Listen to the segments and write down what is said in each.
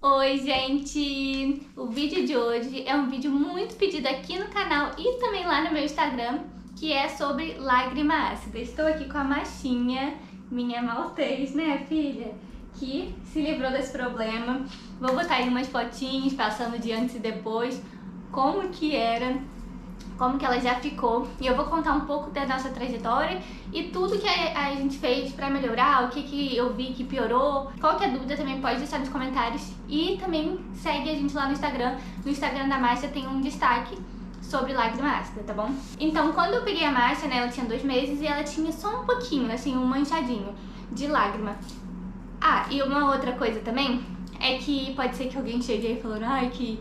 Oi, gente! O vídeo de hoje é um vídeo muito pedido aqui no canal e também lá no meu Instagram, que é sobre lágrima ácida. Estou aqui com a Machinha, minha maltês, né, filha? Que se livrou desse problema. Vou botar aí umas fotinhas passando de antes e depois, como que era, como que ela já ficou, e eu vou contar um pouco da nossa trajetória e tudo que a gente fez pra melhorar, o que eu vi que piorou. Qualquer dúvida também pode deixar nos comentários e também segue a gente lá no Instagram. No Instagram da Márcia tem um destaque sobre lágrima ácida, tá bom? Então, quando eu peguei a Márcia, né, ela tinha 2 meses e ela tinha só um pouquinho, assim, um manchadinho de lágrima. Ah, e uma outra coisa também é que pode ser que alguém chegue aí falando que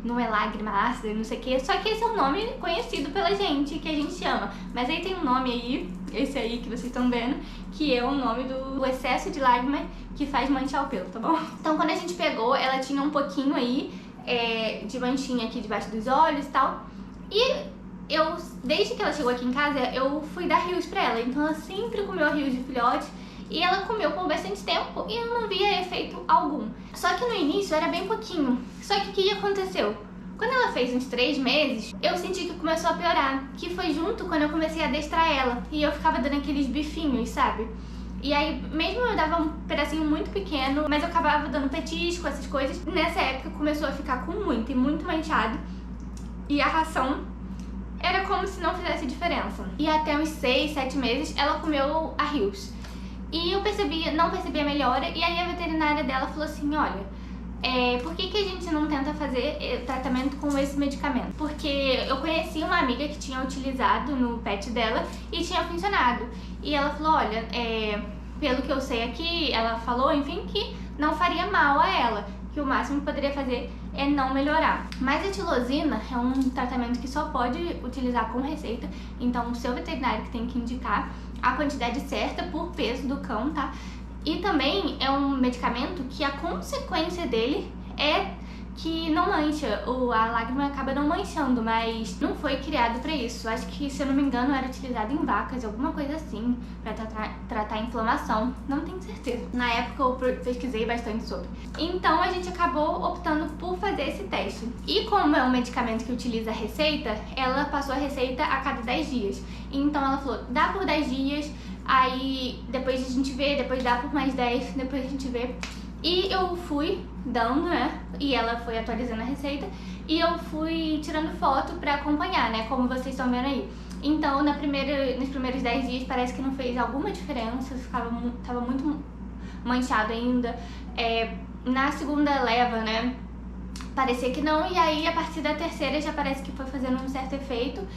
não é lágrima ácida, não sei o que, só que esse é um nome conhecido pela gente, que a gente chama. Mas aí tem um nome aí, esse aí que vocês estão vendo, que é o nome do excesso de lágrima que faz manchar o pelo, tá bom? Então quando a gente pegou, ela tinha um pouquinho aí de manchinha aqui debaixo dos olhos e tal. E eu, desde que ela chegou aqui em casa, eu fui dar rios pra ela, então ela sempre comeu rios de filhote. E ela comeu por bastante tempo e eu não via efeito algum. Só que no início era bem pouquinho. Só que o que aconteceu? Quando ela fez uns 3 meses, eu senti que começou a piorar. Que foi junto quando eu comecei a adestrar ela. E eu ficava dando aqueles bifinhos, sabe? E aí, mesmo eu dava um pedacinho muito pequeno, mas eu acabava dando petisco, essas coisas. Nessa época começou a ficar com muito e muito manchado. E a ração era como se não fizesse diferença. E até uns 6, 7 meses ela comeu a Rios. E eu não percebia melhora, e aí a veterinária dela falou assim, olha, por que a gente não tenta fazer tratamento com esse medicamento? Porque eu conheci uma amiga que tinha utilizado no pet dela e tinha funcionado. E ela falou, olha, pelo que eu sei aqui, ela falou, enfim, que não faria mal a ela, que o máximo que poderia fazer é não melhorar. Mas a tilosina é um tratamento que só pode utilizar com receita, então o seu veterinário que tem que indicar a quantidade certa por peso do cão, tá? E também é um medicamento que a consequência dele é que não mancha, a lágrima acaba não manchando, mas não foi criado pra isso. Acho que, se eu não me engano, era utilizado em vacas, alguma coisa assim, pra tratar a inflamação. Não tenho certeza. Na época eu pesquisei bastante sobre. Então a gente acabou optando por fazer esse teste. E como é um medicamento que utiliza a receita, ela passou a receita a cada 10 dias. Então ela falou, dá por 10 dias, aí depois a gente vê, depois dá por mais 10, depois a gente vê. E eu fui dando, né, e ela foi atualizando a receita, e eu fui tirando foto pra acompanhar, né, como vocês estão vendo aí. Então, nos primeiros 10 dias parece que não fez alguma diferença, tava muito manchado ainda. Na segunda leva, né, parecia que não, e aí a partir da terceira já parece que foi fazendo um certo efeito.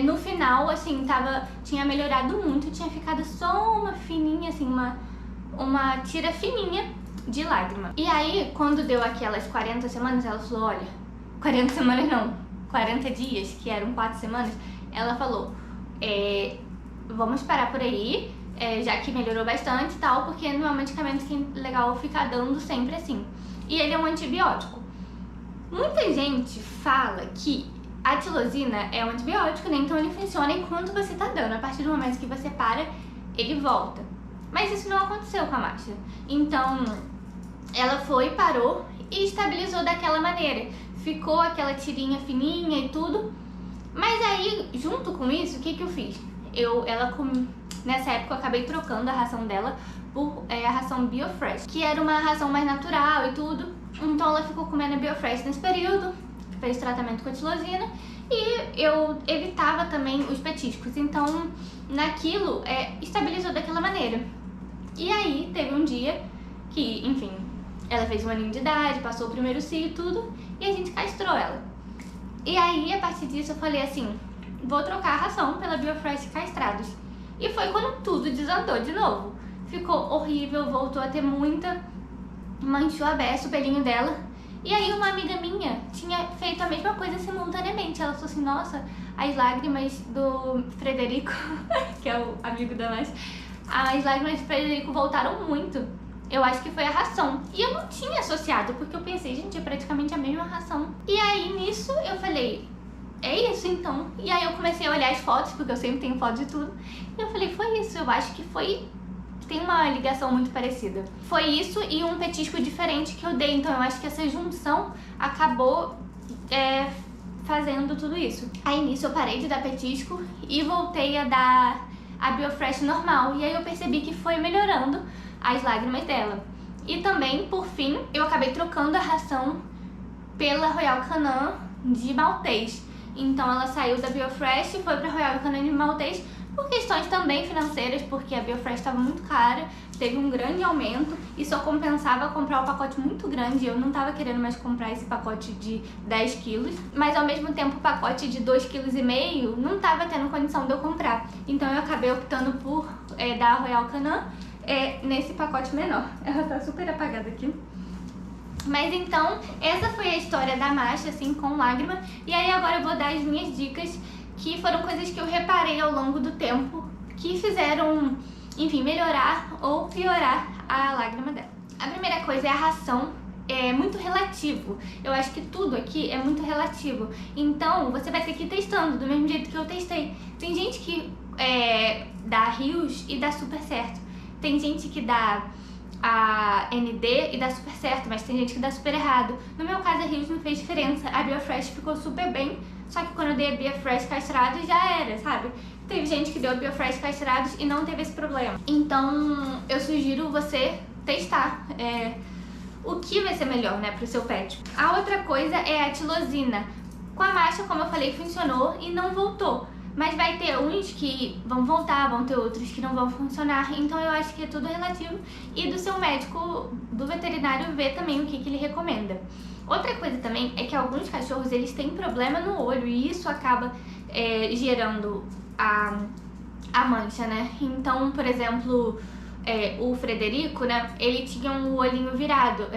No final, assim, tinha melhorado muito, tinha ficado só uma fininha, assim, uma tira fininha de lágrima. E aí, quando deu aquelas 40 semanas, ela falou, olha, 40 semanas não, 40 dias, que eram 4 semanas, ela falou, vamos parar por aí, já que melhorou bastante e tal, porque não é um medicamento que é legal ficar dando sempre assim. E ele é um antibiótico. Muita gente fala que a tilosina é um antibiótico, né? Então ele funciona enquanto você tá dando. A partir do momento que você para, ele volta. Mas isso não aconteceu com a Márcia. Então, ela foi, parou e estabilizou daquela maneira. Ficou aquela tirinha fininha e tudo. Mas aí, junto com isso, o que eu fiz? Nessa época eu acabei trocando a ração dela por a ração Biofresh, que era uma ração mais natural e tudo. Então ela ficou comendo a Biofresh nesse período, fez tratamento com a tilosina, e eu evitava também os petiscos. Então, naquilo, estabilizou daquela maneira. E aí, teve um dia que, enfim, ela fez 1 aninho de idade, passou o primeiro cio e tudo, e a gente castrou ela. E aí, a partir disso, eu falei assim, vou trocar a ração pela Biofresh castrados. E foi quando tudo desandou de novo. Ficou horrível, voltou a ter manchou a beça, o pelinho dela. E aí uma amiga minha tinha feito a mesma coisa simultaneamente. Ela falou assim, nossa, as lágrimas do Frederico, que é o amigo da Márcia, as lágrimas do Frederico voltaram muito. Eu acho que foi a ração. E eu não tinha associado, porque eu pensei, gente, é praticamente a mesma ração. E aí nisso eu falei, é isso então. E aí eu comecei a olhar as fotos, porque eu sempre tenho foto de tudo. E eu falei, foi isso, eu acho que foi tem uma ligação muito parecida. Foi isso e um petisco diferente que eu dei, então eu acho que essa junção acabou fazendo tudo isso. Aí nisso eu parei de dar petisco e voltei a dar a Biofresh normal, e aí eu percebi que foi melhorando as lágrimas dela. E também, por fim, eu acabei trocando a ração pela Royal Canin de Maltês. Então ela saiu da Biofresh e foi pra Royal Canin de Maltês por questões também financeiras, porque a Biofresh estava muito cara, teve um grande aumento e só compensava comprar um pacote muito grande. Eu não estava querendo mais comprar esse pacote de 10 quilos, mas ao mesmo tempo o pacote de 2,5 kg não estava tendo condição de eu comprar. Então eu acabei optando por dar a Royal Canin nesse pacote menor. Ela tá super apagada aqui. Mas então, essa foi a história da Masha, assim, com lágrima. E aí agora eu vou dar as minhas dicas, que foram coisas que eu reparei ao longo do tempo, que fizeram, enfim, melhorar ou piorar a lágrima dela. A primeira coisa é a ração. É muito relativo. Eu acho que tudo aqui é muito relativo. Então, você vai ter que ir testando do mesmo jeito que eu testei. Tem gente que dá rios e dá super certo. Tem gente que dá a ND e dá super certo, mas tem gente que dá super errado. No meu caso, a rios não fez diferença. A Biofresh ficou super bem, só que quando eu dei a Biofresh castrados já era, sabe? Teve gente que deu a Biofresh castrados e não teve esse problema. Então, eu sugiro você testar o que vai ser melhor, né, pro seu pet. A outra coisa é a tilosina. Com a Masha, como eu falei, funcionou e não voltou. Mas vai ter uns que vão voltar, vão ter outros que não vão funcionar. Então eu acho que é tudo relativo. E do seu médico, do veterinário, ver também o que ele recomenda. Outra coisa também é que alguns cachorros, eles têm problema no olho. E isso acaba gerando a mancha, né? Então, por exemplo, o Frederico, né? Ele tinha um olhinho virado,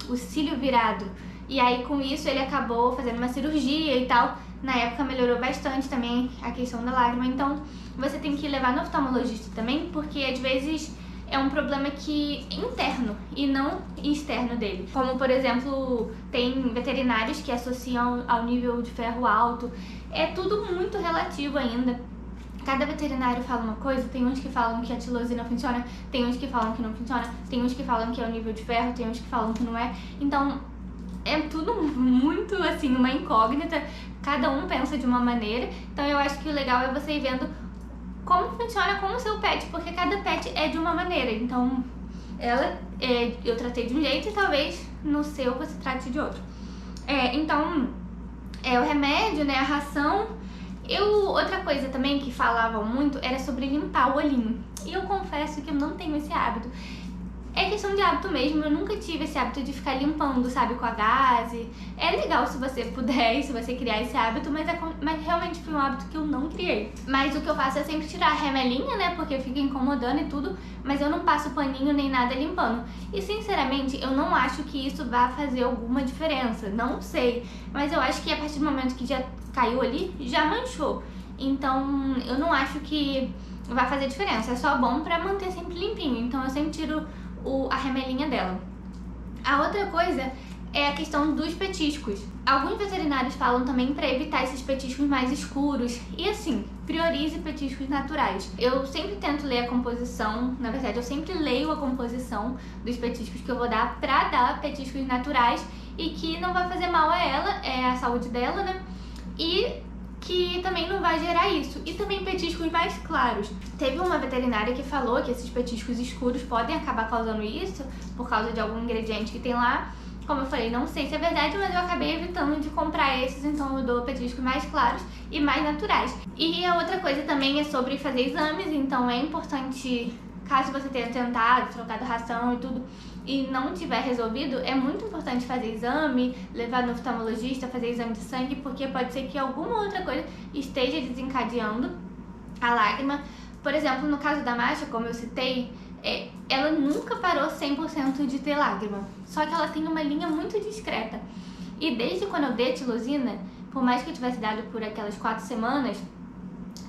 o cílio virado. E aí com isso ele acabou fazendo uma cirurgia e tal. Na época melhorou bastante também a questão da lágrima. Então você tem que levar no oftalmologista também, porque às vezes é um problema interno e não externo dele. Como por exemplo, tem veterinários que associam ao nível de ferro alto. É tudo muito relativo ainda. Cada veterinário fala uma coisa, tem uns que falam que a tilosina funciona, tem uns que falam que não funciona, tem uns que falam que é o nível de ferro, tem uns que falam que não é. Então é tudo muito, assim, uma incógnita, cada um pensa de uma maneira. Então eu acho que o legal é você ir vendo como funciona com o seu pet, porque cada pet é de uma maneira. Então eu tratei de um jeito e talvez no seu você trate de outro. Então, o remédio, né, a ração. Outra coisa também que falavam muito era sobre limpar o olhinho. E eu confesso que eu não tenho esse hábito. É questão de hábito mesmo, eu nunca tive esse hábito de ficar limpando, sabe, com a gaze. É legal se você puder e se você criar esse hábito, mas realmente foi um hábito que eu não criei. Mas o que eu faço é sempre tirar a remelinha, né, porque fica incomodando e tudo, mas eu não passo paninho nem nada limpando. E sinceramente, eu não acho que isso vá fazer alguma diferença, não sei. Mas eu acho que a partir do momento que já caiu ali, já manchou. Então, eu não acho que vai fazer diferença, é só bom pra manter sempre limpinho. Então eu sempre tiro a remelinha dela. A outra coisa é a questão dos petiscos. Alguns veterinários falam também para evitar esses petiscos mais escuros. E assim, priorize petiscos naturais. Eu sempre tento ler a composição, na verdade eu sempre leio a composição dos petiscos que eu vou dar pra dar petiscos naturais e que não vai fazer mal a ela, a saúde dela, né? E que também não vai gerar isso. E também petiscos mais claros. Teve uma veterinária que falou que esses petiscos escuros podem acabar causando isso por causa de algum ingrediente que tem lá. Como eu falei, não sei se é verdade, mas eu acabei evitando de comprar esses, então eu dou petiscos mais claros e mais naturais. E a outra coisa também é sobre fazer exames, então é importante, caso você tenha tentado, trocado ração e tudo, e não tiver resolvido, é muito importante fazer exame, levar no oftalmologista, fazer exame de sangue, porque pode ser que alguma outra coisa esteja desencadeando a lágrima. Por exemplo, no caso da Masha, como eu citei, ela nunca parou 100% de ter lágrima, só que ela tem uma linha muito discreta. E desde quando eu dei a tilosina, por mais que eu tivesse dado por aquelas 4 semanas,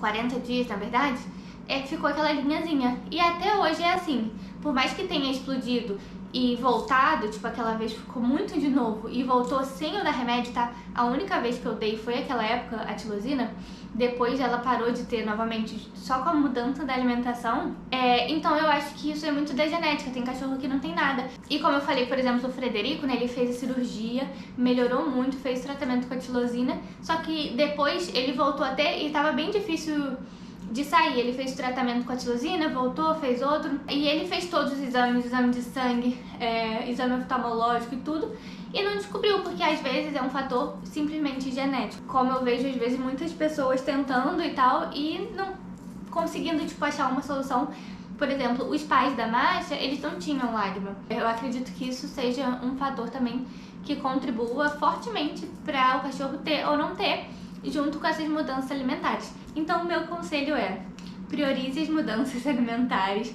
40 dias na verdade, ficou aquela linhazinha. E até hoje é assim, por mais que tenha explodido e voltado, tipo aquela vez ficou muito de novo e voltou sem eu dar remédio, tá? A única vez que eu dei foi aquela época, a tilosina. Depois ela parou de ter novamente só com a mudança da alimentação. Então eu acho que isso é muito da genética, tem cachorro que não tem nada. E como eu falei, por exemplo, o Frederico, né, ele fez a cirurgia, melhorou muito, fez tratamento com a tilosina, só que depois ele voltou a ter e tava bem difícil de sair. Ele fez tratamento com a tilosina, voltou, fez outro, e ele fez todos os exames, exame de sangue, exame oftalmológico e tudo, e não descobriu, porque às vezes é um fator simplesmente genético. Como eu vejo às vezes muitas pessoas tentando e tal, e não conseguindo, tipo, achar uma solução. Por exemplo, os pais da Masha, eles não tinham lágrima. Eu acredito que isso seja um fator também que contribua fortemente para o cachorro ter ou não ter, junto com essas mudanças alimentares. Então o meu conselho é: priorize as mudanças alimentares,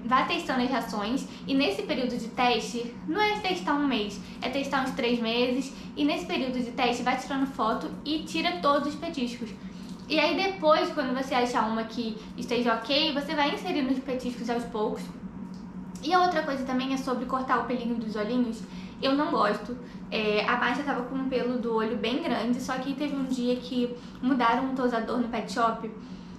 vá testando as rações, e nesse período de teste, não é testar um mês, é testar uns 3 meses, e nesse período de teste vai tirando foto e tira todos os petiscos. E aí depois, quando você achar uma que esteja ok, você vai inserindo os petiscos aos poucos. E a outra coisa também é sobre cortar o pelinho dos olhinhos. Eu não gosto. A Masha tava com um pelo do olho bem grande, só que teve um dia que mudaram um tosador no pet shop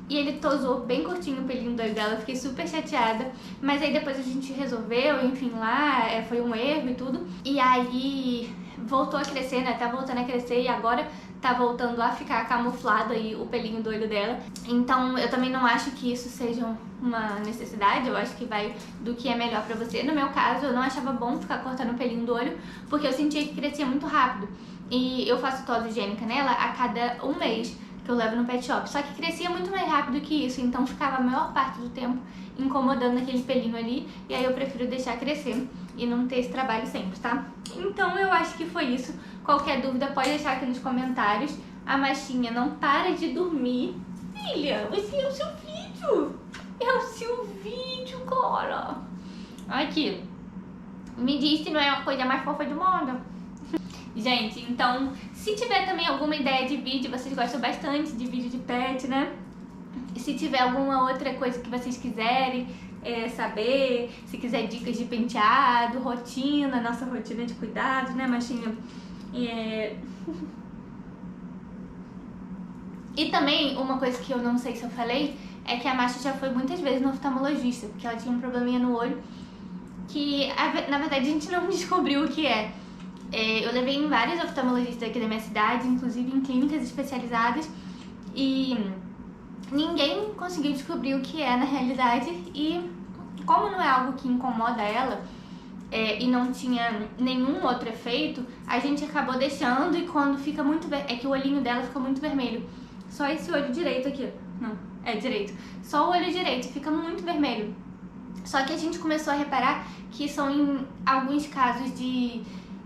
e ele tosou bem curtinho o pelinho do olho dela. Eu fiquei super chateada, mas aí depois a gente resolveu, enfim, lá foi um erro e tudo. E aí voltou a crescer, né? Tá voltando a crescer e agora tá voltando a ficar camuflado aí o pelinho do olho dela. Então eu também não acho que isso seja uma necessidade, eu acho que vai do que é melhor pra você. No meu caso, eu não achava bom ficar cortando o pelinho do olho, porque eu sentia que crescia muito rápido. E eu faço tosse higiênica nela a cada um mês que eu levo no pet shop. Só que crescia muito mais rápido que isso, então ficava a maior parte do tempo incomodando aquele pelinho ali. E aí eu prefiro deixar crescer e não ter esse trabalho sempre, tá? Então eu acho que foi isso. Qualquer dúvida pode deixar aqui nos comentários. A Machinha não para de dormir. Filha, esse é o seu vídeo. É o seu vídeo, cara. Aqui. Me diz se não é a coisa mais fofa do mundo. Gente, então, se tiver também alguma ideia de vídeo, vocês gostam bastante de vídeo de pet, né? Se tiver alguma outra coisa que vocês quiserem saber, se quiser dicas de penteado, rotina, nossa rotina de cuidados, né, Machinha? E também, uma coisa que eu não sei se eu falei, é que a Masha já foi muitas vezes no oftalmologista, porque ela tinha um probleminha no olho, que na verdade a gente não descobriu o que é. Eu levei em vários oftalmologistas aqui da minha cidade, inclusive em clínicas especializadas, e ninguém conseguiu descobrir o que é na realidade. E como não é algo que incomoda ela, e não tinha nenhum outro efeito, a gente acabou deixando, e quando fica muito... é que o olhinho dela fica muito vermelho. Só esse olho direito aqui, não, direito. Só o olho direito fica muito vermelho. Só que a gente começou a reparar que são em alguns casos de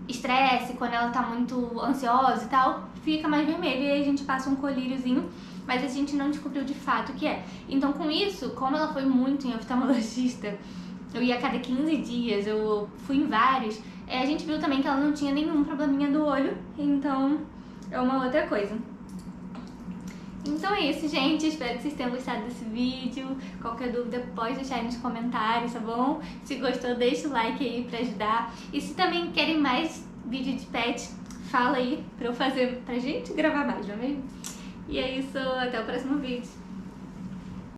estresse, quando ela tá muito ansiosa e tal, fica mais vermelho, e aí a gente passa um colíriozinho, mas a gente não descobriu de fato o que é. Então com isso, como ela foi muito em oftalmologista, eu ia a cada 15 dias, eu fui em vários, a gente viu também que ela não tinha nenhum probleminha do olho, então é uma outra coisa. Então é isso, gente. Espero que vocês tenham gostado desse vídeo. Qualquer dúvida pode deixar aí nos comentários, tá bom? Se gostou, deixa o like aí pra ajudar. E se também querem mais vídeo de pet, fala aí pra eu fazer, pra gente gravar mais, não é mesmo? E é isso, até o próximo vídeo.